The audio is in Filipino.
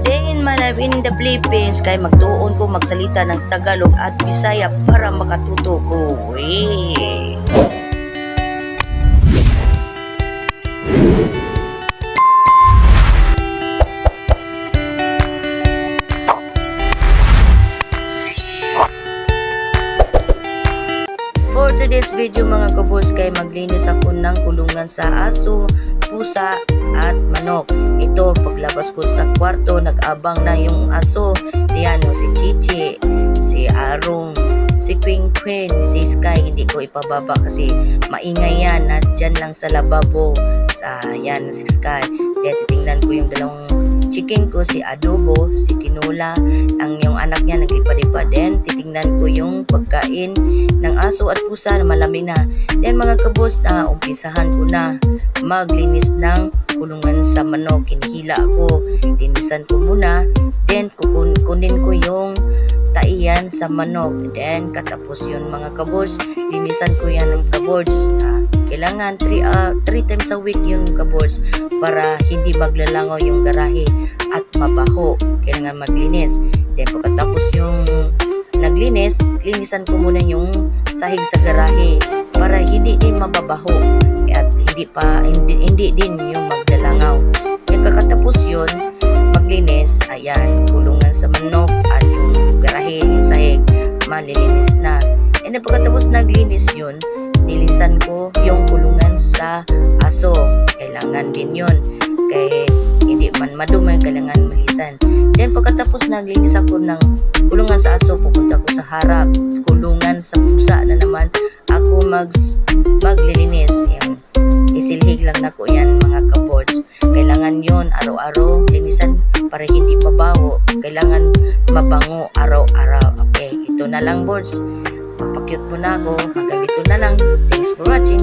day in my life in the Philippines kay magtuon ko magsalita ng Tagalog at Bisaya para makatuto ko. For today's video mga kabos kay maglinis ako ng kulungan sa aso, pusa at manok. Ito paglabas ko sa kwarto nag-abang na yung aso. Diyan si Chichi, si Arong, si Queen Queen, si Sky. Hindi ko ipababa kasi maingay yan. Nandyan lang sa lababo. Yan si Sky. Diyan titingnan ko yung dalawang chicken ko, si Adobo, si Tinola, ang yung anak niya naglipad-lipad. Then titingnan ko yung pagkain ng aso at pusa na malamig na. Then mga kabos na umpisahan ko na maglinis ng kulungan sa manok. Kinihila ko, linisan ko muna. Then kukunin ko yung taiyan sa manok. Then katapos yun mga kabos, linisan ko yan ng kabos. Kailangan 3 times a week yung kabos para hindi maglalangaw yung garahe at mabaho. Kailangan maglinis. Then pagkatapos yung naglinis, linisan ko muna yung sahig sa garahe para hindi din mababaho at hindi din yung maglalangaw. Yung kakatapos yun, maglinis, ayan, kulungan sa manok at yung garahe, yung sahig, malilinis na. And then pagkatapos naglinis yun, nilisan ko yung kulungan sa aso. Kailangan din yun. Kaya hindi man madumi, kailangan malisan. Then pagkatapos naglinis ako ng kulungan sa aso, pupunta ko sa harap. Kulungan sa pusa na naman ako maglilinis. Yan. Isilhig lang na ko yan mga kaboards. Kailangan yun araw-araw linisan para hindi mabaho. Kailangan mabango araw-araw. Okay, ito na lang boards. Papakyut po na ako. Hanggang dito na lang. Thanks for watching.